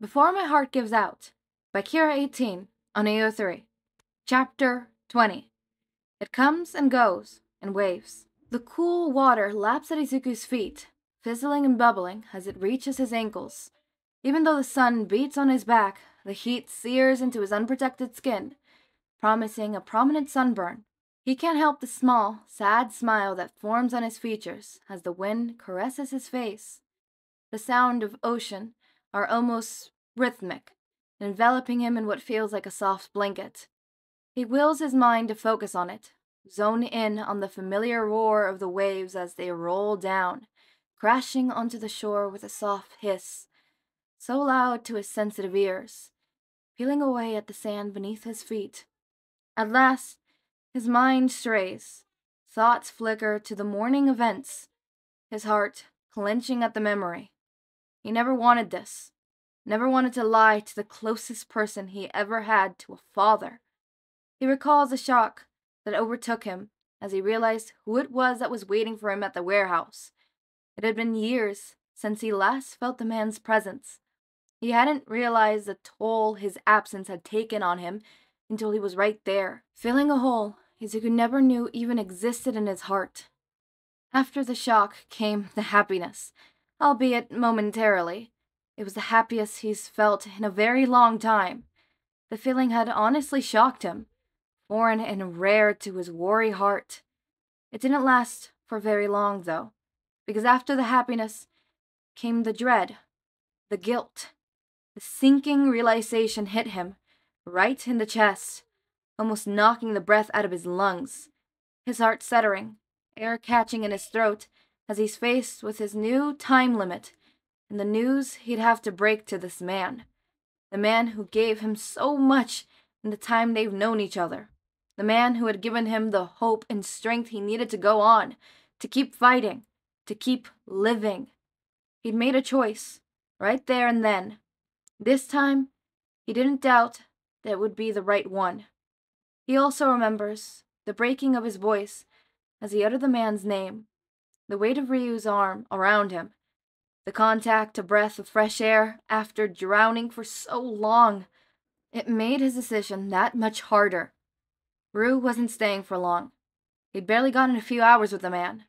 Before My Heart Gives Out by Kira 18 on AO3. Chapter 20. It comes and goes in waves. The cool water laps at Izuku's feet, fizzling and bubbling as it reaches his ankles. Even though the sun beats on his back, the heat sears into his unprotected skin, promising a prominent sunburn. He can't help the small, sad smile that forms on his features as the wind caresses his face. The sound of ocean are almost rhythmic, enveloping him in what feels like a soft blanket. He wills his mind to focus on it, zone in on the familiar roar of the waves as they roll down, crashing onto the shore with a soft hiss, so loud to his sensitive ears, peeling away at the sand beneath his feet. At last, his mind strays, thoughts flicker to the morning events, his heart clenching at the memory. He never wanted this. Never wanted to lie to the closest person he ever had to a father. He recalls the shock that overtook him as he realized who it was that was waiting for him at the warehouse. It had been years since he last felt the man's presence. He hadn't realized the toll his absence had taken on him until he was right there, filling a hole Izuku never knew even existed in his heart. After the shock came the happiness, albeit momentarily. It was the happiest he's felt in a very long time. The feeling had honestly shocked him, foreign and rare to his wary heart. It didn't last for very long, though, because after the happiness came the dread, the guilt. The sinking realization hit him, right in the chest, almost knocking the breath out of his lungs. His heart settling, air catching in his throat as he's faced with his new time limit and the news he'd have to break to this man. The man who gave him so much in the time they've known each other. The man who had given him the hope and strength he needed to go on, to keep fighting, to keep living. He'd made a choice, right there and then. This time, he didn't doubt that it would be the right one. He also remembers the breaking of his voice as he uttered the man's name, the weight of Ryu's arm around him, the contact, a breath of fresh air after drowning for so long. It made his decision that much harder. Ryu wasn't staying for long. He'd barely gotten a few hours with the man.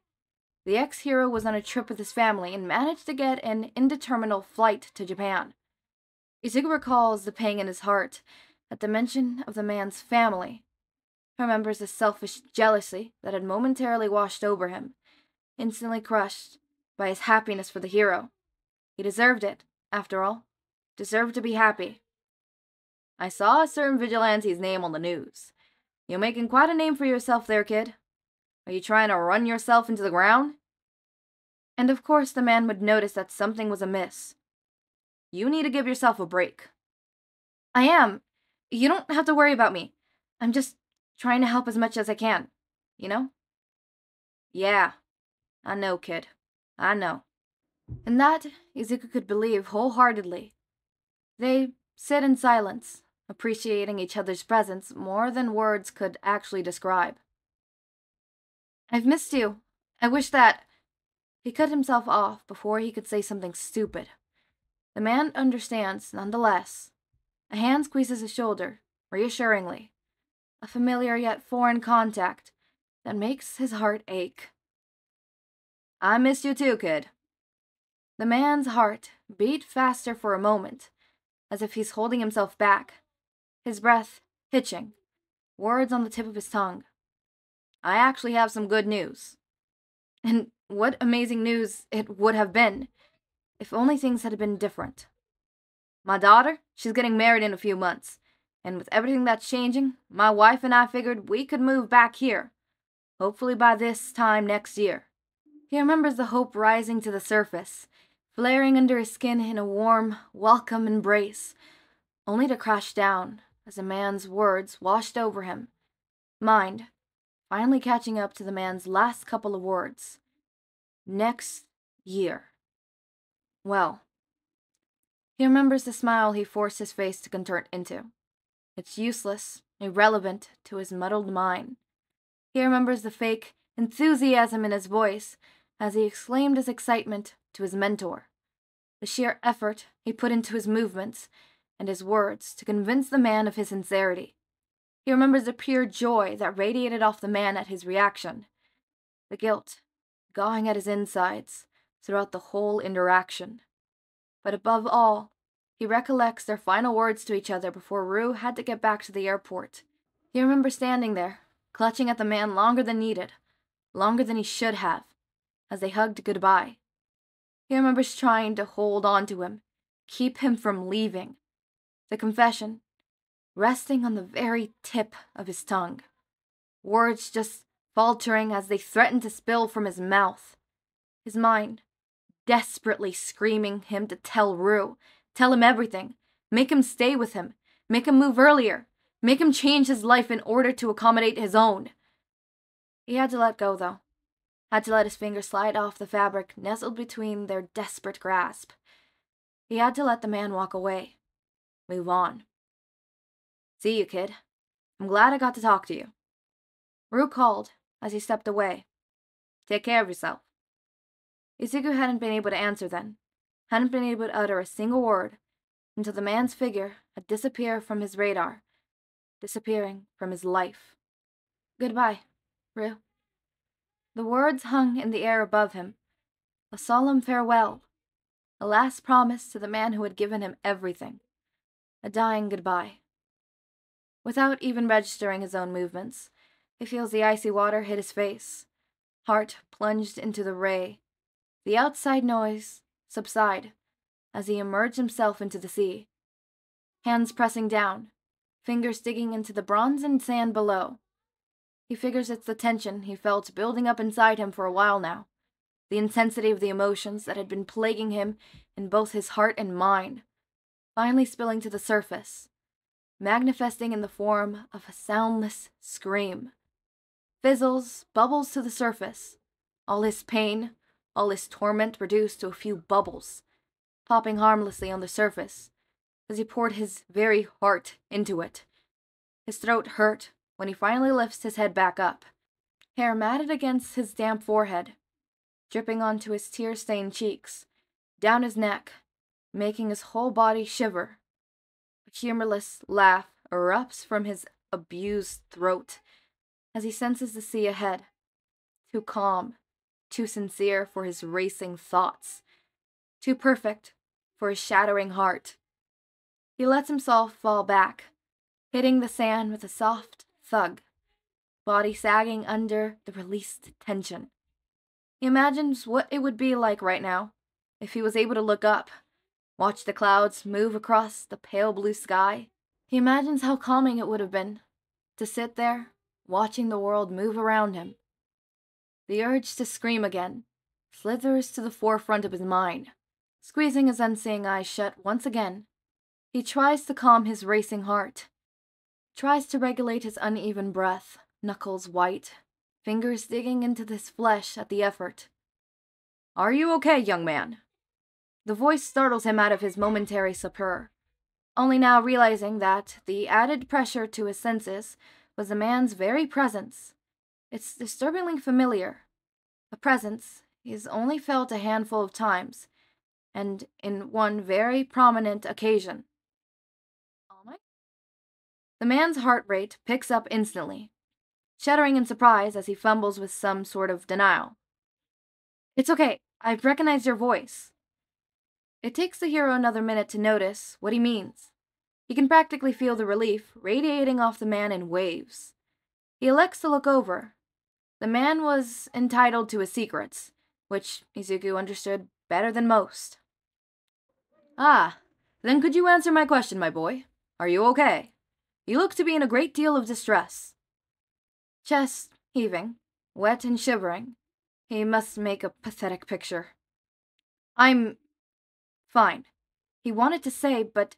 The ex-hero was on a trip with his family and managed to get an indeterminate flight to Japan. Izuku recalls the pang in his heart at the mention of the man's family. He remembers the selfish jealousy that had momentarily washed over him, instantly crushed by his happiness for the hero. He deserved it, after all. Deserved to be happy. I saw a certain Vigilante's name on the news. You're making quite a name for yourself there, kid. Are you trying to run yourself into the ground? And of course the man would notice that something was amiss. You need to give yourself a break. I am. You don't have to worry about me. I'm just trying to help as much as I can, you know? Yeah, I know, kid. I know. And that Izuku could believe wholeheartedly. They sit in silence, appreciating each other's presence more than words could actually describe. I've missed you. I wish that... He cut himself off before he could say something stupid. The man understands, nonetheless. A hand squeezes his shoulder, reassuringly. A familiar yet foreign contact that makes his heart ache. I missed you too, kid. The man's heart beat faster for a moment, as if he's holding himself back, his breath hitching, words on the tip of his tongue. I actually have some good news. And what amazing news it would have been, if only things had been different. My daughter, she's getting married in a few months, and with everything that's changing, my wife and I figured we could move back here, hopefully by this time next year. He remembers the hope rising to the surface, flaring under his skin in a warm, welcome embrace, only to crash down as a man's words washed over him, mind finally catching up to the man's last couple of words. Next year. Well, he remembers the smile he forced his face to contort into. It's useless, irrelevant to his muddled mind. He remembers the fake enthusiasm in his voice as he exclaimed his excitement to his mentor. the sheer effort he put into his movements and his words to convince the man of his sincerity. He remembers the pure joy that radiated off the man at his reaction, the guilt gawing at his insides throughout the whole interaction. But above all, he recollects their final words to each other before Rue had to get back to the airport. He remembers standing there, clutching at the man longer than needed, longer than he should have, as they hugged goodbye. He remembers trying to hold on to him, keep him from leaving. The confession, resting on the very tip of his tongue. Words just faltering as they threatened to spill from his mouth. His mind desperately screaming him to tell Rue, tell him everything, make him stay with him, make him move earlier, make him change his life in order to accommodate his own. He had to let go, though. Had to let his fingers slide off the fabric nestled between their desperate grasp. He had to let the man walk away. Move on. See you, kid. I'm glad I got to talk to you. Rue called as he stepped away. Take care of yourself. Izuku hadn't been able to answer then, hadn't been able to utter a single word, until the man's figure had disappeared from his radar, disappearing from his life. Goodbye, Rue. The words hung in the air above him, a solemn farewell, a last promise to the man who had given him everything, a dying goodbye. Without even registering his own movements, he feels the icy water hit his face, heart plunged into the ray, the outside noise subside as he immersed himself into the sea, hands pressing down, fingers digging into the bronzen sand below. He figures it's the tension he felt building up inside him for a while now, the intensity of the emotions that had been plaguing him in both his heart and mind, finally spilling to the surface, manifesting in the form of a soundless scream. Fizzles, bubbles to the surface, all his pain, all his torment reduced to a few bubbles, popping harmlessly on the surface as he poured his very heart into it. His throat hurt when he finally lifts his head back up, hair matted against his damp forehead, dripping onto his tear-stained cheeks, down his neck, making his whole body shiver. A humorless laugh erupts from his abused throat as he senses the sea ahead, too calm, too sincere for his racing thoughts, too perfect for his shattering heart. He lets himself fall back, hitting the sand with a soft thud, body sagging under the released tension. He imagines what it would be like right now if he was able to look up, watch the clouds move across the pale blue sky. He imagines how calming it would have been to sit there, watching the world move around him. The urge to scream again slithers to the forefront of his mind, squeezing his unseeing eyes shut once again. He tries to calm his racing heart, tries to regulate his uneven breath, knuckles white, fingers digging into his flesh at the effort. Are you okay, young man? The voice startles him out of his momentary stupor, only now realizing that the added pressure to his senses was the man's very presence. It's disturbingly familiar, a presence he's only felt a handful of times, and in one very prominent occasion. The man's heart rate picks up instantly, shuddering in surprise as he fumbles with some sort of denial. It's okay, I've recognized your voice. It takes the hero another minute to notice what he means. He can practically feel the relief radiating off the man in waves. He elects to look over. The man was entitled to his secrets, which Izuku understood better than most. Ah, then could you answer my question, my boy? Are you okay? You look to be in a great deal of distress. Chest heaving, wet and shivering. He must make a pathetic picture. I'm fine. He wanted to say, but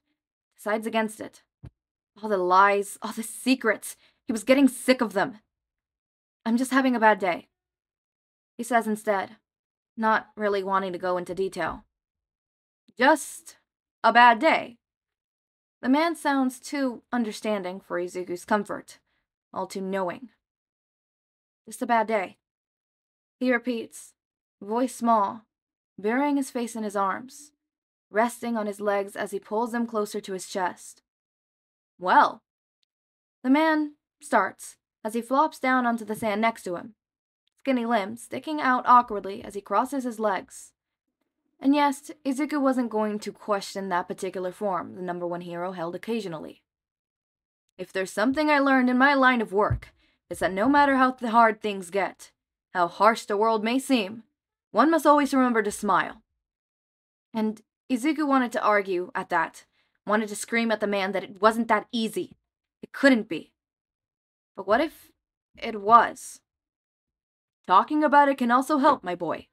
decides against it. All the lies, all the secrets. He was getting sick of them. I'm just having a bad day, he says instead, not really wanting to go into detail. Just a bad day? The man sounds too understanding for Izuku's comfort, all too knowing. Just a bad day, he repeats, voice small, burying his face in his arms. resting on his legs as he pulls them closer to his chest. Well, the man starts as he flops down onto the sand next to him, skinny limbs sticking out awkwardly as he crosses his legs. And yes, Izuku wasn't going to question that particular form the number one hero held occasionally. If there's something I learned in my line of work, it's that no matter how hard things get, how harsh the world may seem, one must always remember to smile. And Izuku wanted to argue at that, wanted to scream at the man that it wasn't that easy. It couldn't be. But what if it was? Talking about it can also help, my boy.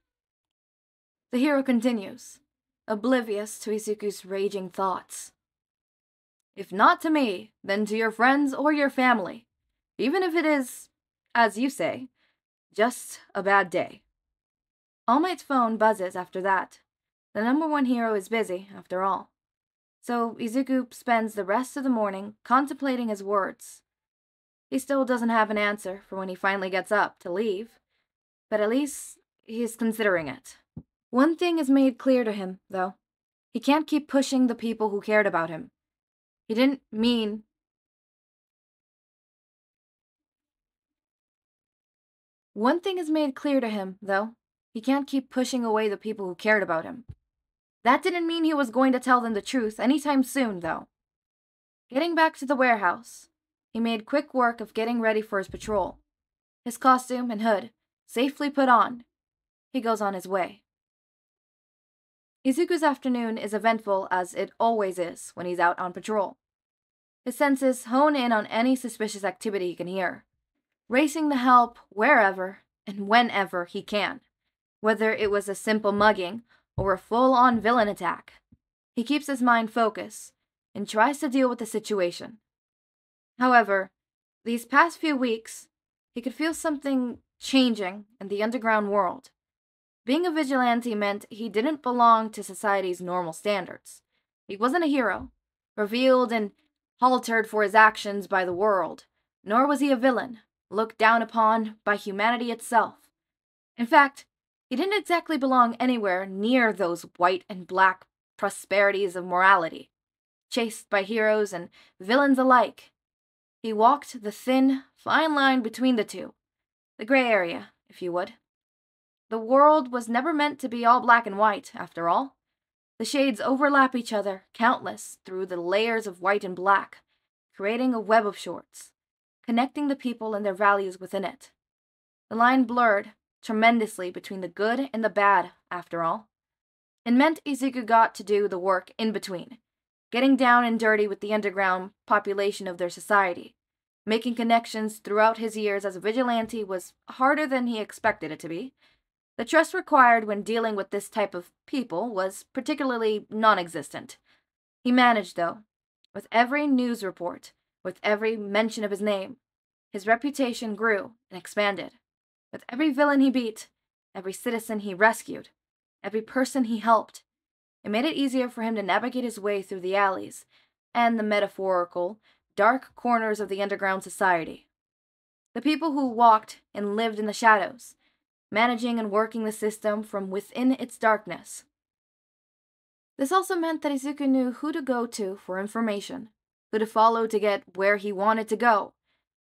The hero continues, oblivious to Izuku's raging thoughts. If not to me, then to your friends or your family, even if it is, as you say, just a bad day. All Might's phone buzzes after that. The number one hero is busy, after all. So Izuku spends the rest of the morning contemplating his words. He still doesn't have an answer for when he finally gets up to leave, but at least he's considering it. One thing is made clear to him, though. He can't keep pushing the people who cared about him. He didn't mean... One thing is made clear to him, though. He can't keep pushing away the people who cared about him. That didn't mean he was going to tell them the truth anytime soon, though. Getting back to the warehouse, he made quick work of getting ready for his patrol. His costume and hood safely put on, he goes on his way. Izuku's afternoon is eventful as it always is when he's out on patrol. His senses hone in on any suspicious activity he can hear, racing to help wherever and whenever he can, whether it was a simple mugging or a full-on villain attack. He keeps his mind focused and tries to deal with the situation. However, these past few weeks, he could feel something changing in the underground world. Being a vigilante meant he didn't belong to society's normal standards. He wasn't a hero, revealed and haltered for his actions by the world, nor was he a villain, looked down upon by humanity itself. In fact, he didn't exactly belong anywhere near those white and black prosperities of morality, chased by heroes and villains alike. He walked the thin, fine line between the two, the gray area, if you would. The world was never meant to be all black and white, after all. The shades overlap each other, countless, through the layers of white and black, creating a web of sorts, connecting the people and their values within it. The line blurred tremendously between the good and the bad, after all. It meant Izuku got to do the work in between, getting down and dirty with the underground population of their society. Making connections throughout his years as a vigilante was harder than he expected it to be. The trust required when dealing with this type of people was particularly non-existent. He managed, though. With every news report, with every mention of his name, his reputation grew and expanded. With every villain he beat, every citizen he rescued, every person he helped, it made it easier for him to navigate his way through the alleys and the metaphorical, dark corners of the underground society. The people who walked and lived in the shadows, managing and working the system from within its darkness. This also meant that Izuku knew who to go to for information, who to follow to get where he wanted to go,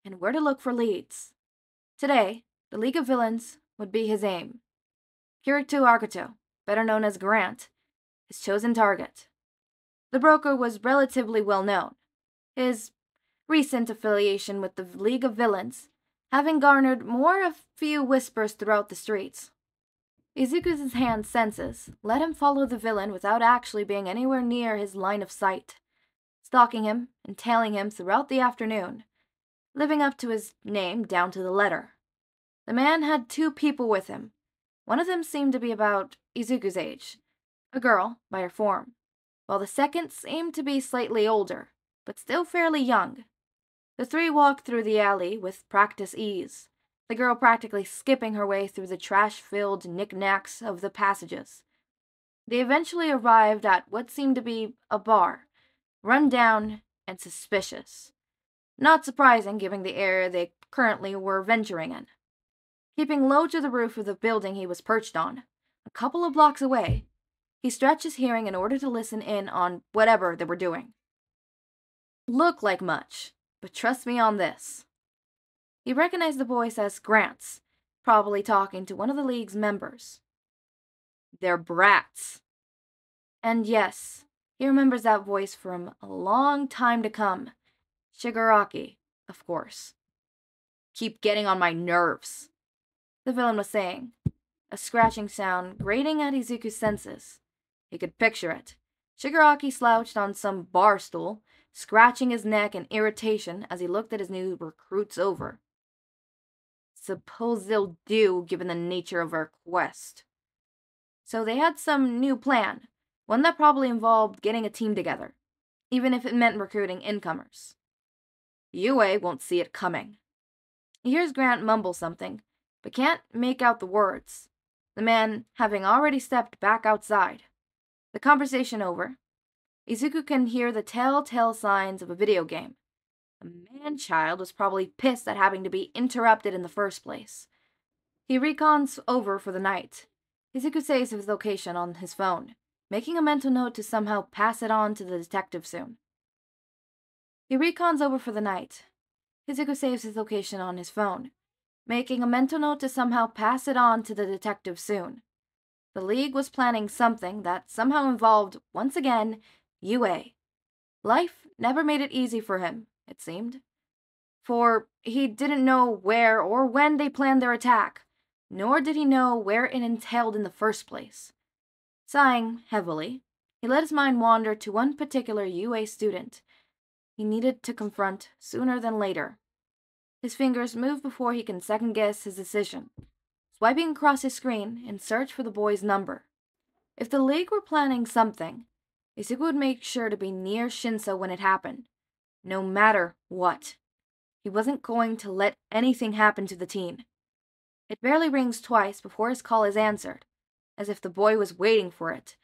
and where to look for leads. Today, the League of Villains would be his aim. Kirito Arkato, better known as Grant, his chosen target. The broker was relatively well known, his recent affiliation with the League of Villains having garnered more a few whispers throughout the streets. Izuku's hand senses let him follow the villain without actually being anywhere near his line of sight, stalking him and tailing him throughout the afternoon, living up to his name down to the letter. The man had two people with him. One of them seemed to be about Izuku's age, a girl by her form, while the second seemed to be slightly older, but still fairly young. The three walked through the alley with practiced ease, the girl practically skipping her way through the trash-filled knickknacks of the passages. They eventually arrived at what seemed to be a bar, run down and suspicious. Not surprising given the area they currently were venturing in. Keeping low to the roof of the building he was perched on, a couple of blocks away, He stretched his hearing in order to listen in on whatever they were doing. Look like much, but trust me on this. He recognized the voice as Grant's, probably talking to one of the League's members. They're brats. And yes, he remembers that voice from a long time to come. Shigaraki, of course. Keep getting on my nerves, the villain was saying, a scratching sound grating at Izuku's senses. He could picture it. Shigaraki slouched on some bar stool, scratching his neck in irritation as he looked at his new recruits over. Suppose they'll do, given the nature of our quest. So they had some new plan, one that probably involved getting a team together, even if it meant recruiting incomers. Yue won't see it coming. He hears Grant mumble something, but can't make out the words, the man having already stepped back outside. The conversation over, Izuku can hear the telltale signs of a video game. The man-child was probably pissed at having to be interrupted in the first place. He recons over for the night. Izuku saves his location on his phone, making a mental note to somehow pass it on to the detective soon. Izuku saves his location on his phone, making a mental note to somehow pass it on to the detective soon. The League was planning something that somehow involved, once again, Yue. Life never made it easy for him, it seemed. For he didn't know where or when they planned their attack, nor did he know where it entailed in the first place. Sighing heavily, he let his mind wander to one particular UA student he needed to confront sooner than later. His fingers move before he can second-guess his decision, swiping across his screen in search for the boy's number. If the League were planning something, Izuku would make sure to be near Shinsou when it happened, no matter what. He wasn't going to let anything happen to the teen. It barely rings twice before his call is answered, as if the boy was waiting for it,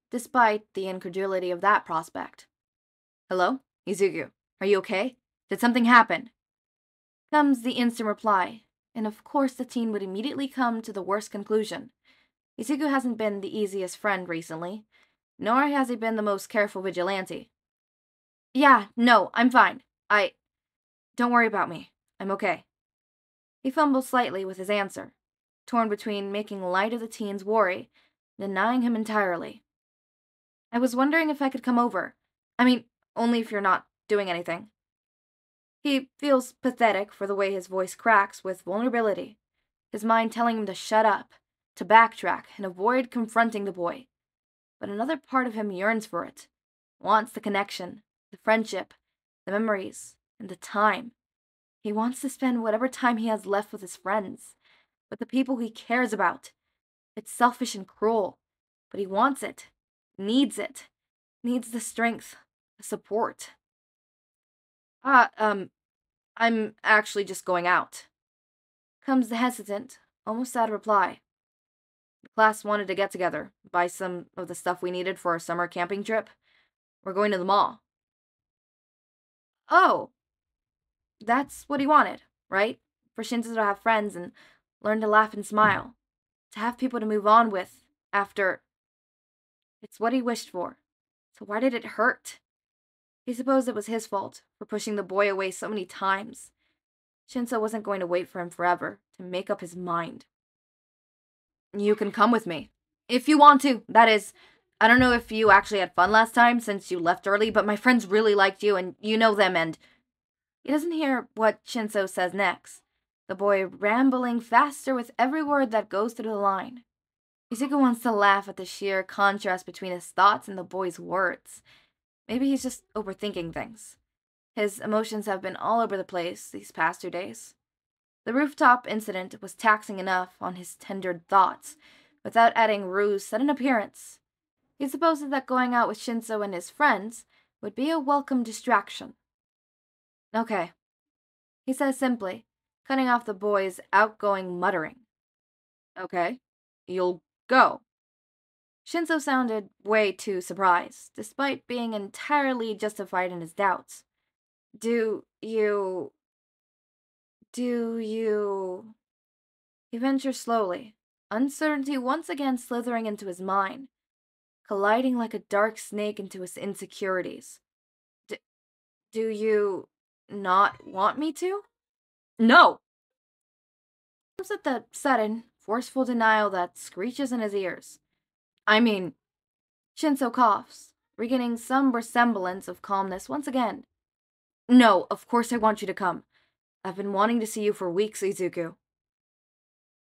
despite the incredulity of that prospect. Hello? Izuku, are you okay? Did something happen? Comes the instant reply, and of course the teen would immediately come to the worst conclusion. Izuku hasn't been the easiest friend recently, nor has he been the most careful vigilante. Yeah, no, I'm fine. Don't worry about me. I'm okay. He fumbles slightly with his answer, torn between making light of the teen's worry and denying him entirely. I was wondering if I could come over. I mean, only if you're not doing anything. He feels pathetic for the way his voice cracks with vulnerability, his mind telling him to shut up, to backtrack, and avoid confronting the boy. But another part of him yearns for it, wants the connection, the friendship, the memories, and the time. He wants to spend whatever time he has left with his friends, with the people he cares about. It's selfish and cruel, but he wants it, needs the strength, the support. I'm actually just going out. Comes the hesitant, almost sad reply. The class wanted to get together, buy some of the stuff we needed for our summer camping trip. We're going to the mall. Oh, that's what he wanted, right? For Shinsou to have friends and learn to laugh and smile. To have people to move on with after. It's what he wished for. So why did it hurt? He supposed it was his fault for pushing the boy away so many times. Shinsou wasn't going to wait for him forever to make up his mind. You can come with me. If you want to, that is. I don't know if you actually had fun last time since you left early, but my friends really liked you and you know them and... He doesn't hear what Shinsou says next, the boy rambling faster with every word that goes through the line. Izuku wants to laugh at the sheer contrast between his thoughts and the boy's words. Maybe he's just overthinking things. His emotions have been all over the place these past 2 days. The rooftop incident was taxing enough on his tendered thoughts, without adding Rue's sudden appearance. He supposes that going out with Shinsou and his friends would be a welcome distraction. Okay, he says simply, cutting off the boy's outgoing muttering. Okay, you'll go. Shinsou sounded way too surprised, despite being entirely justified in his doubts. Do you... He ventures slowly, uncertainty once again slithering into his mind. colliding like a dark snake into his insecurities. Do you not want me to? No! Comes at the sudden, forceful denial that screeches in his ears. I mean, Shinsou coughs, regaining some resemblance of calmness once again. No, of course I want you to come. I've been wanting to see you for weeks, Izuku.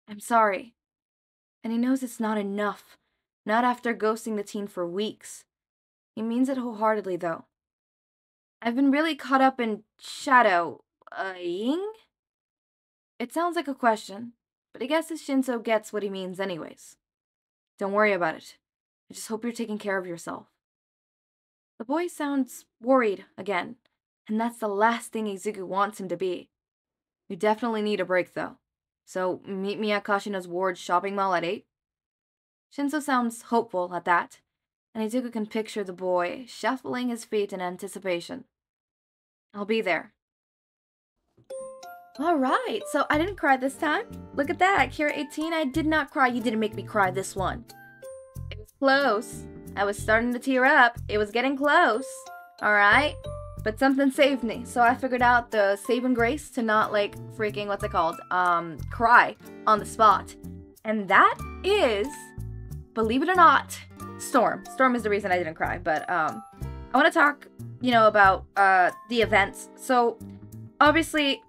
I'm sorry. And he knows it's not enough. Not after ghosting the teen for weeks. He means it wholeheartedly, though. I've been really caught up in shadowing? It sounds like a question, but I guess Shinsou gets what he means anyways. Don't worry about it. I just hope you're taking care of yourself. The boy sounds worried again, and that's the last thing Izuku wants him to be. You definitely need a break, though. So, meet me at Kashina's Ward's shopping mall at 8? Shinsou sounds hopeful at that, and Izuku can picture the boy shuffling his feet in anticipation. I'll be there. Alright, so I didn't cry this time. Look at that, Kira 18, I did not cry. You didn't make me cry this one. It was close. I was starting to tear up. It was getting close. Alright? But something saved me, so I figured out the saving grace to not, like, freaking, what's it called? Cry on the spot. And that is, believe it or not, Storm. Storm is the reason I didn't cry, but, I want to talk, about, the events. So, obviously,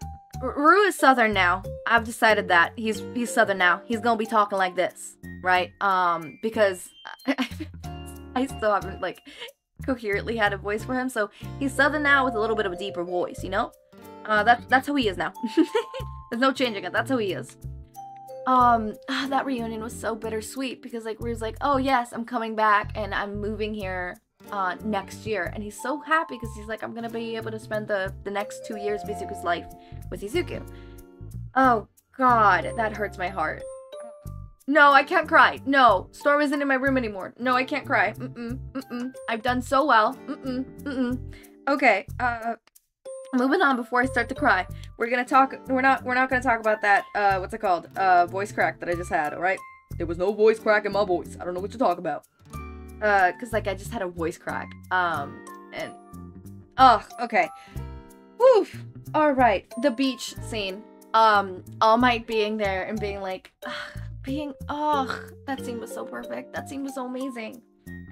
Ru is Southern now. I've decided that. He's Southern now. He's gonna be talking like this, right? Because I still haven't, like, coherently had a voice for him, so he's Southern now with a little bit of a deeper voice, That's how he is now. There's no changing it. That's how he is. That reunion was so bittersweet because, like, Ru's like, oh yes, I'm coming back and I'm moving here next year, and he's so happy because he's like, I'm gonna be able to spend the next 2 years of Izuku's life with Izuku. Oh god, that hurts my heart. No, I can't cry. No, Storm isn't in my room anymore. No, I can't cry. I've done so well. Okay, moving on before I start to cry. We're not gonna talk about that, what's it called? Voice crack that I just had, alright? There was no voice crack in my voice. I don't know what you're talking about. Cause, like, I just had a voice crack. Okay. Woof! Alright, the beach scene. All Might being there and being like, that scene was so perfect. That scene was so amazing.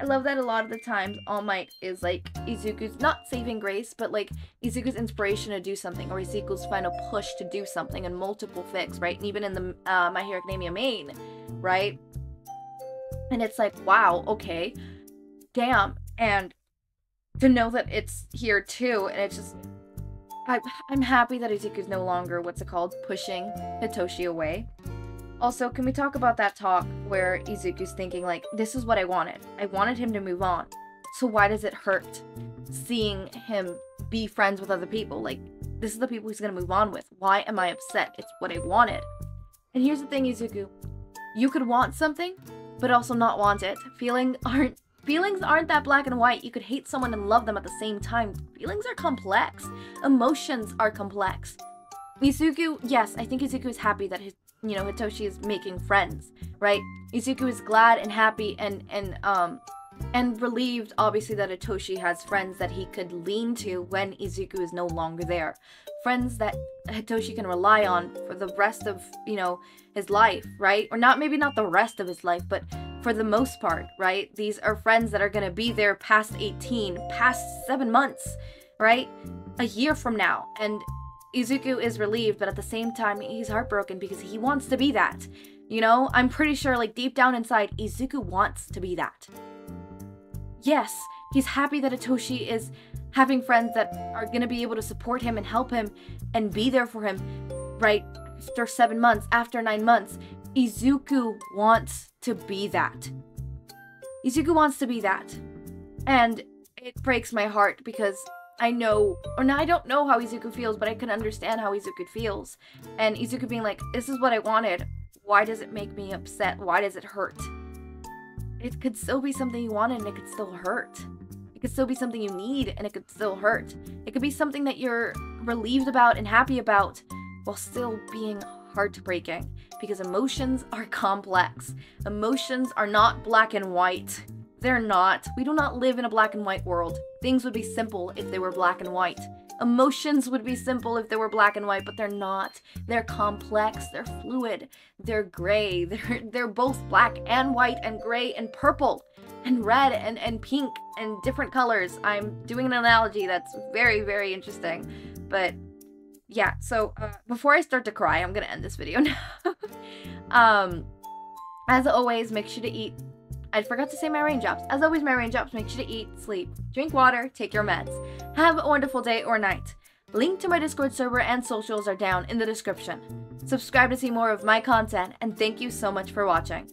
I love that a lot of the times All Might is, like, Izuku's, not saving grace, but, like, Izuku's inspiration to do something, or Izuku's final push to do something, and multiple fics, right? And even in the, My Hero Academia main, right? And it's like, wow, okay, damn, and to know that it's here too, and it's just, I'm happy that Izuku's no longer, pushing Hitoshi away. Also, can we talk about that talk where Izuku's thinking, like, this is what I wanted. I wanted him to move on. So why does it hurt seeing him be friends with other people? Like, this is the people he's gonna move on with. Why am I upset? It's what I wanted. And here's the thing, Izuku. You could want something, but also not want it. Feelings aren't that black and white. You could hate someone and love them at the same time. Feelings are complex. Emotions are complex. Izuku, yes, I think Izuku is happy that Hitoshi is making friends, right? Izuku is glad and happy and relieved, obviously, that Hitoshi has friends that he could lean to when Izuku is no longer there. Friends that Hitoshi can rely on for the rest of, his life, right? Or maybe not the rest of his life, but for the most part, right? These are friends that are gonna be there past 18, past 7 months, right? A year from now. And Izuku is relieved, but at the same time, he's heartbroken because he wants to be that. I'm pretty sure, like, deep down inside, Izuku wants to be that. Yes, he's happy that Hitoshi is having friends that are gonna be able to support him and help him and be there for him, right? After 7 months, after 9 months, Izuku wants to be that. Izuku wants to be that. And it breaks my heart because I don't know how Izuku feels, but I can understand how Izuku feels. And Izuku being like, this is what I wanted. Why does it make me upset? Why does it hurt? It could still be something you wanted and it could still hurt. It could still be something you need and it could still hurt. It could be something that you're relieved about and happy about while still being heartbreaking. Because emotions are complex. Emotions are not black and white. They're not. We do not live in a black and white world. Things would be simple if they were black and white. Emotions would be simple if they were black and white, but they're not. They're complex, they're fluid, they're gray, they're both black and white and gray and purple and red and pink and different colors. I'm doing an analogy that's very, very interesting. But yeah, so before I start to cry, I'm gonna end this video now. As always, make sure to eat. I forgot to say my raindrops. As always, my raindrops, make sure to eat, sleep, drink water, take your meds. Have a wonderful day or night. Link to my Discord server and socials are down in the description. Subscribe to see more of my content, and thank you so much for watching.